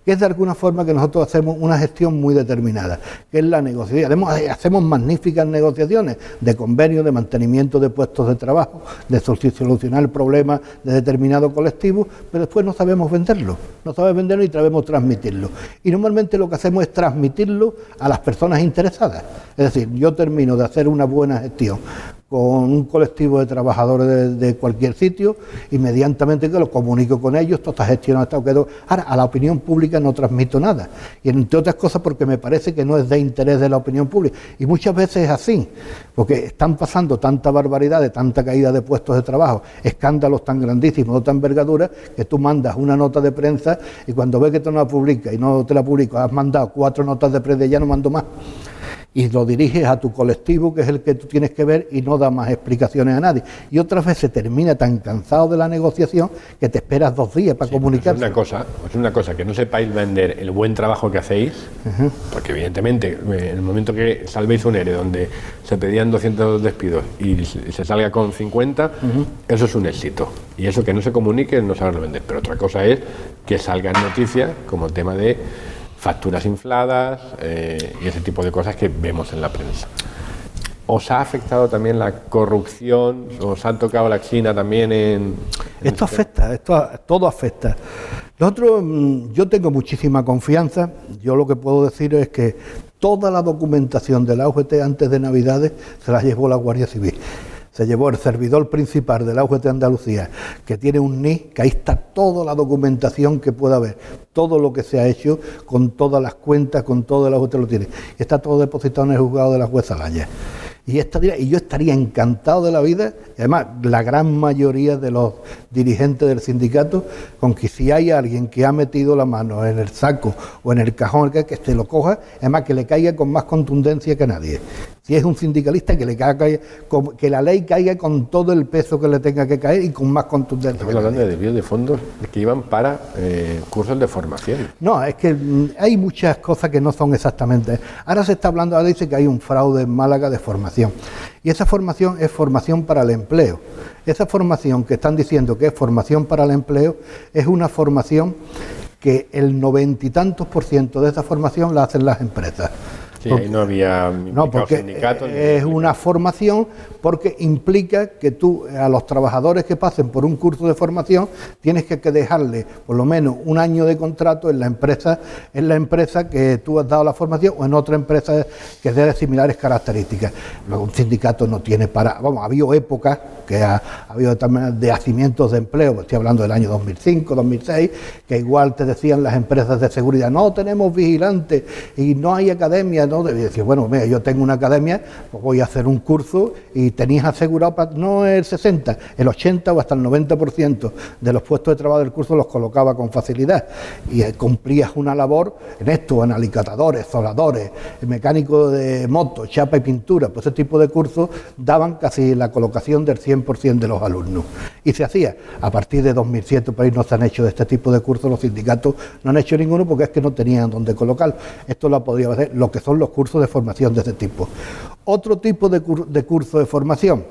que es de alguna forma que nosotros hacemos una gestión muy determinada, que es la negociación. Hacemos magníficas negociaciones de convenios, de mantenimiento de puestos de trabajo, de solucionar problemas de determinado colectivo, pero después no sabemos venderlo, y sabemos transmitirlo. Y normalmente lo que hacemos es transmitirlo a las personas interesadas. Es decir, yo termino de hacer una buena gestión con un colectivo de trabajadores de cualquier sitio, inmediatamente que lo comunico con ellos, toda esta gestión ha estado quedó. Ahora, a la opinión pública no transmito nada, y entre otras cosas porque me parece que no es de interés de la opinión pública, y muchas veces es así, porque están pasando tanta barbaridad, de tanta caída de puestos de trabajo, escándalos tan grandísimos, de tan envergadura, que tú mandas una nota de prensa, y cuando ves que tú no la publicas y no te la publico, has mandado 4 notas de prensa y ya no mando más, y lo diriges a tu colectivo, que es el que tú tienes que ver, y no da más explicaciones a nadie. Y otras veces termina tan cansado de la negociación que te esperas 2 días para comunicar. Es una cosa que no sepáis vender el buen trabajo que hacéis, porque evidentemente en el momento que salvéis un ERE donde se pedían 200 despidos y se salga con 50, eso es un éxito. Y eso que no se comunique no saberlo vender. Pero otra cosa es que salgan noticias como el tema de facturas infladas y ese tipo de cosas que vemos en la prensa. ¿Os ha afectado también la corrupción? ¿Os han tocado la China también Esto afecta, todo afecta. Nosotros, yo tengo muchísima confianza. Yo lo que puedo decir es que toda la documentación de la UGT antes de Navidades se la llevó la Guardia Civil. Se llevó el servidor principal de la UGT Andalucía, que tiene un NIS, que ahí está toda la documentación que pueda haber, todo lo que se ha hecho, con todas las cuentas, con todo la UGT lo tiene. Está todo depositado en el juzgado de la jueza Laya. Y yo estaría encantado de la vida, y además la gran mayoría de los dirigentes del sindicato, con que si hay alguien que ha metido la mano en el saco o en el cajón, que se lo coja, además que le caiga con más contundencia que nadie. Si es un sindicalista, que le caiga, que la ley caiga con todo el peso que le tenga que caer y con más contundencia. Estamos hablando de desvíos de fondos que iban para cursos de formación. No, es que hay muchas cosas que no son exactamente. Ahora se está hablando, ahora dice que hay un fraude en Málaga de formación. Y esa formación es formación para el empleo. Esa formación que están diciendo que es formación para el empleo es una formación que el 90 y tantos % de esa formación la hacen las empresas. Sí, ahí no había sindicatos. Es una formación porque implica que tú a los trabajadores que pasen por un curso de formación tienes que dejarle por lo menos un año de contrato en la empresa que tú has dado la formación o en otra empresa que sea de similares características. Luego un sindicato no tiene ha habido épocas que ha habido también de hacimientos de empleo, estoy hablando del año 2005, 2006, que igual te decían las empresas de seguridad, no tenemos vigilantes y no hay academia, ¿no? Y decir, bueno, mira, yo tengo una academia, pues voy a hacer un curso y tenías asegurado, no el 60, el 80 o hasta el 90% de los puestos de trabajo del curso los colocaba con facilidad y cumplías una labor en esto, en alicatadores, soldadores, mecánico de moto, chapa y pintura, pues ese tipo de cursos daban casi la colocación del 100% de los alumnos. Y se hacía. A partir de 2007 por ahí no se han hecho de este tipo de cursos, los sindicatos no han hecho ninguno porque es que no tenían dónde colocarlo. Esto lo podía hacer lo que son los cursos de formación de ese tipo. Otro tipo de curso de formación.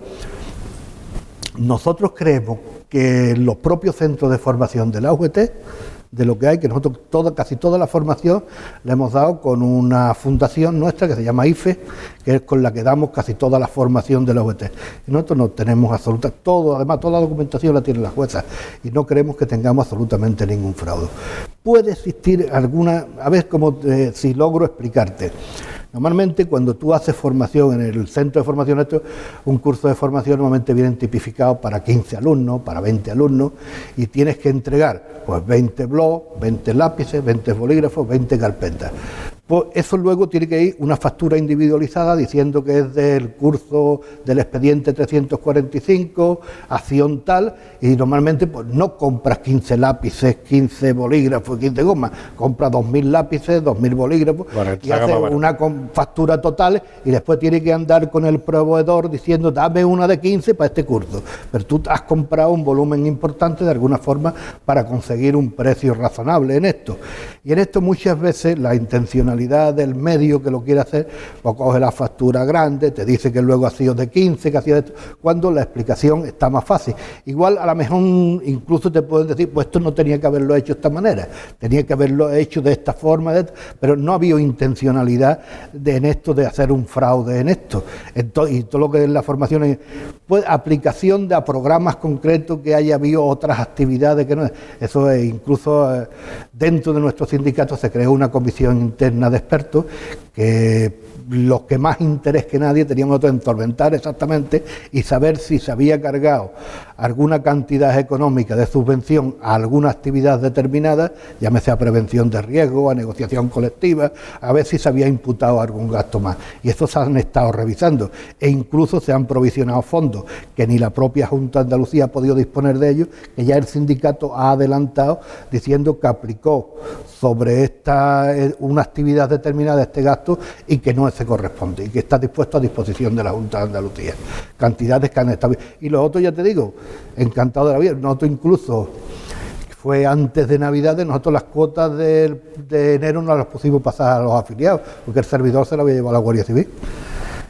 Nosotros creemos que los propios centros de formación de la UGT, de lo que hay, que nosotros casi toda la formación la hemos dado con una fundación nuestra que se llama IFE, que es con la que damos casi toda la formación de la UGT. Y nosotros no tenemos además toda la documentación la tiene la jueza y no creemos que tengamos absolutamente ningún fraude. Puede existir alguna, a ver si logro explicarte. Normalmente cuando tú haces formación en el centro de formación, un curso de formación normalmente viene tipificado para 15 alumnos, para 20 alumnos y tienes que entregar pues 20 blogs, 20 lápices, 20 bolígrafos, 20 carpetas. Pues eso luego tiene que ir una factura individualizada diciendo que es del curso del expediente 345, acción tal, y normalmente pues no compras 15 lápices, 15 bolígrafos, 15 gomas, compras 2.000 lápices, 2.000 bolígrafos y haces una factura total y después tiene que andar con el proveedor diciendo dame una de 15 para este curso. Pero tú has comprado un volumen importante de alguna forma para conseguir un precio razonable en esto. Y en esto muchas veces la intencionalidad del medio que lo quiere hacer, pues coge la factura grande, te dice que luego ha sido de 15, que ha sido de esto, cuando la explicación está más fácil. Igual a lo mejor incluso te pueden decir, pues esto no tenía que haberlo hecho de esta manera, tenía que haberlo hecho de esta forma, pero no ha habido intencionalidad en esto de hacer un fraude en esto. Entonces, y todo lo que es la formación, pues aplicación de a programas concretos que haya habido otras actividades que no. Eso es incluso dentro de nuestro sindicato se creó una comisión interna de expertos que los que más interés que nadie tenían nosotros en solventar exactamente y saber si se había cargado alguna cantidad económica de subvención a alguna actividad determinada, llámese a prevención de riesgo, a negociación colectiva, a ver si se había imputado algún gasto más. Y estos se han estado revisando e incluso se han provisionado fondos que ni la propia Junta de Andalucía ha podido disponer de ellos, que ya el sindicato ha adelantado diciendo que aplicó sobre una actividad determinada este gasto y que no se corresponde y que está dispuesto a disposición de la Junta de Andalucía. Cantidades que han estado. Y los otros, ya te digo, encantado de la vida. Nosotros incluso, fue antes de Navidades, nosotros las cuotas de enero no las pusimos pasar a los afiliados, porque el servidor se las había llevado a la Guardia Civil.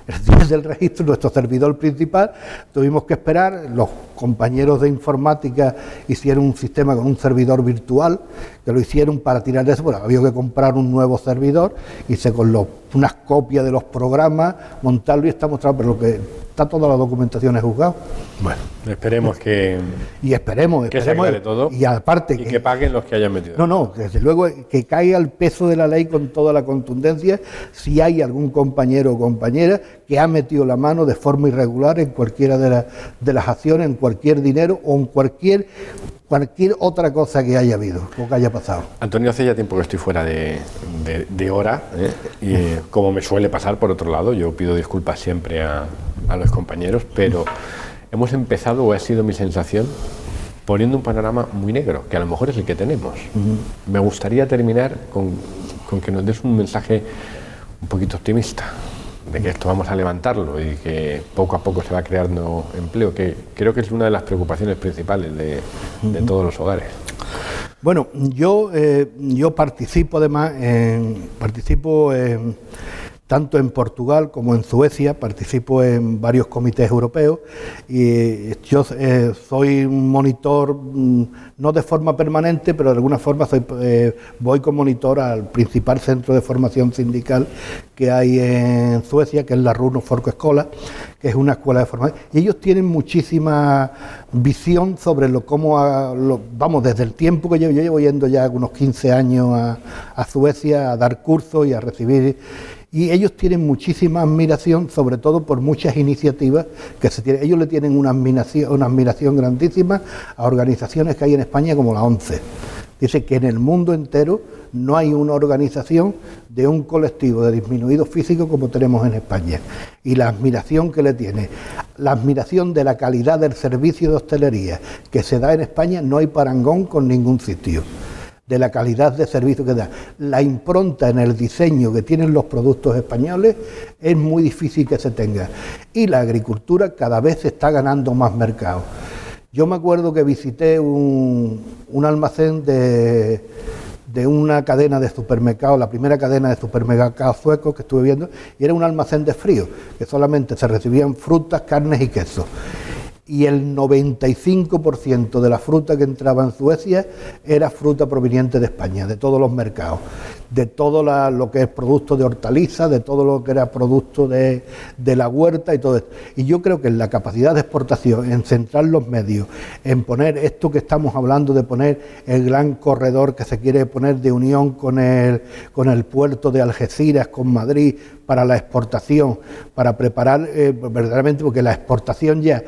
El día del registro, nuestro servidor principal, tuvimos que esperar, los compañeros de informática hicieron un sistema con un servidor virtual, que lo hicieron para tirar de eso, bueno, había que comprar un nuevo servidor, hice con unas copias de los programas, montarlo y está mostrado, pero lo que está toda la documentación es juzgado. Bueno, esperemos que... Y esperemos se aclare todo. Y aparte... Y que paguen los que hayan metido. No, desde luego que caiga el peso de la ley con toda la contundencia si hay algún compañero o compañera que ha metido la mano de forma irregular en cualquiera de las acciones, en cualquier dinero o en cualquier otra cosa que haya habido o que haya pasado. Antonio, hace ya tiempo que estoy fuera de hora, y como me suele pasar por otro lado, yo pido disculpas siempre a los compañeros, pero hemos empezado, o ha sido mi sensación, poniendo un panorama muy negro, que a lo mejor es el que tenemos. Me gustaría terminar con que nos des un mensaje un poquito optimista, de que esto vamos a levantarlo y que poco a poco se va creando empleo, que creo que es una de las preocupaciones principales de todos los hogares. Bueno, yo participo además, tanto en Portugal como en Suecia, participo en varios comités europeos y yo soy un monitor, no de forma permanente, pero de alguna forma voy como monitor al principal centro de formación sindical que hay en Suecia, que es la Runo Folkhögskola, que es una escuela de formación, y ellos tienen muchísima visión sobre vamos, desde el tiempo que yo llevo yendo ya unos 15 años a Suecia a dar cursos y a recibir. Y ellos tienen muchísima admiración, sobre todo por muchas iniciativas que se tienen. Ellos le tienen una admiración grandísima a organizaciones que hay en España como la ONCE. Dice que en el mundo entero no hay una organización de un colectivo de disminuidos físicos como tenemos en España. Y la admiración que le tiene, la admiración de la calidad del servicio de hostelería que se da en España, no hay parangón con ningún sitio. De la calidad de servicio que da. La impronta en el diseño que tienen los productos españoles es muy difícil que se tenga. Y la agricultura cada vez está ganando más mercado. Yo me acuerdo que visité un almacén de una cadena de supermercados, la primera cadena de supermercados suecos que estuve viendo, y era un almacén de frío, que solamente se recibían frutas, carnes y quesos. Y el 95% de la fruta que entraba en Suecia era fruta proveniente de España, de todos los mercados, de todo lo que es producto de hortalizas, de todo lo que era producto de la huerta y todo esto. Y yo creo que en la capacidad de exportación, en centrar los medios, en poner esto que estamos hablando de poner el gran corredor que se quiere poner de unión con el puerto de Algeciras, con Madrid, para la exportación, para preparar verdaderamente, porque la exportación ya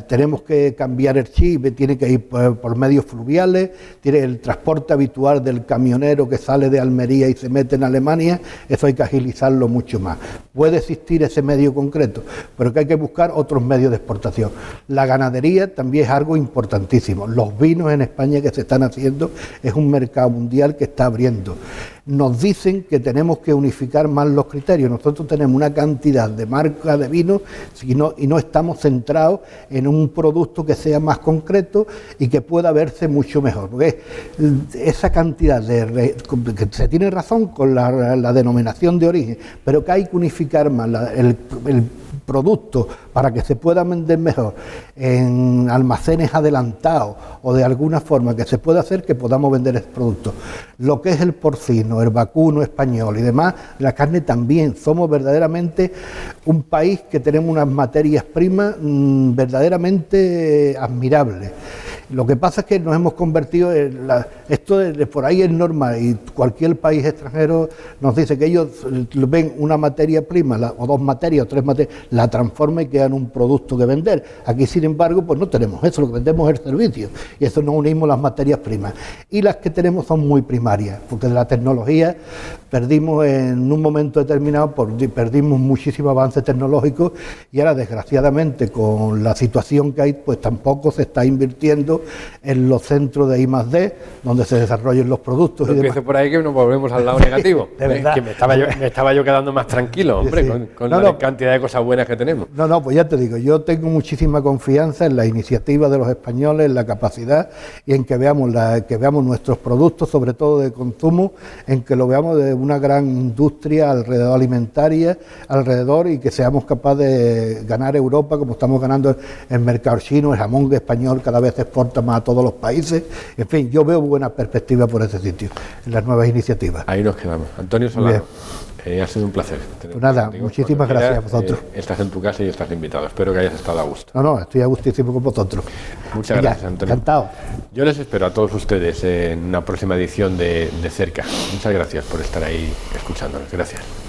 tenemos que cambiar el chip, tiene que ir por medios fluviales, tiene el transporte habitual del camionero que sale de Almería y se mete en Alemania, eso hay que agilizarlo mucho más. Puede existir ese medio concreto, pero que hay que buscar otros medios de exportación. La ganadería también es algo importantísimo. Los vinos en España que se están haciendo es un mercado mundial que está abriendo. Nos dicen que tenemos que unificar más los criterios. Nosotros tenemos una cantidad de marcas de vino y no estamos centrados en un producto que sea más concreto y que pueda verse mucho mejor. Porque esa cantidad que se tiene razón con la denominación de origen, pero que hay que unificar más el producto para que se pueda vender mejor en almacenes adelantados o de alguna forma que se pueda hacer que podamos vender ese producto. Lo que es el porcino, el vacuno español y demás, la carne también. Somos verdaderamente un país que tenemos unas materias primas verdaderamente admirables. Lo que pasa es que nos hemos convertido en esto de por ahí es normal y cualquier país extranjero nos dice que ellos ven una materia prima o dos materias o tres materias, la transforman y quedan un producto que vender. Aquí, sin embargo, pues no tenemos eso, lo que vendemos es el servicio y eso nos unimos las materias primas. Y las que tenemos son muy primarias, porque de la tecnología perdimos en un momento determinado, perdimos muchísimo avance tecnológico y ahora, desgraciadamente, con la situación que hay, pues tampoco se está invirtiendo invertido en los centros de I+D, donde se desarrollen los productos. No y demás. empiece por ahí que nos volvemos al lado negativo. De verdad. Que me estaba yo quedando más tranquilo, hombre, Sí. con No, la no. cantidad de cosas buenas que tenemos. No, pues ya te digo, yo tengo muchísima confianza en la iniciativa de los españoles, en la capacidad y en que veamos nuestros productos, sobre todo de consumo, en que lo veamos de una gran industria alrededor alimentaria, y que seamos capaces de ganar Europa como estamos ganando el mercado chino, el jamón español cada vez se exporta más a todos los países. En fin, yo veo buenas perspectivas por ese sitio, en las nuevas iniciativas. Ahí nos quedamos. Antonio Solano, ha sido un placer. Pues nada, muchísimas gracias a vosotros. Estás en tu casa y estás invitado. Espero que hayas estado a gusto. No, estoy a gustísimo con vosotros. Muchas gracias, Antonio. Encantado. Yo les espero a todos ustedes en una próxima edición de Cerca. Muchas gracias por estar ahí escuchándonos. Gracias.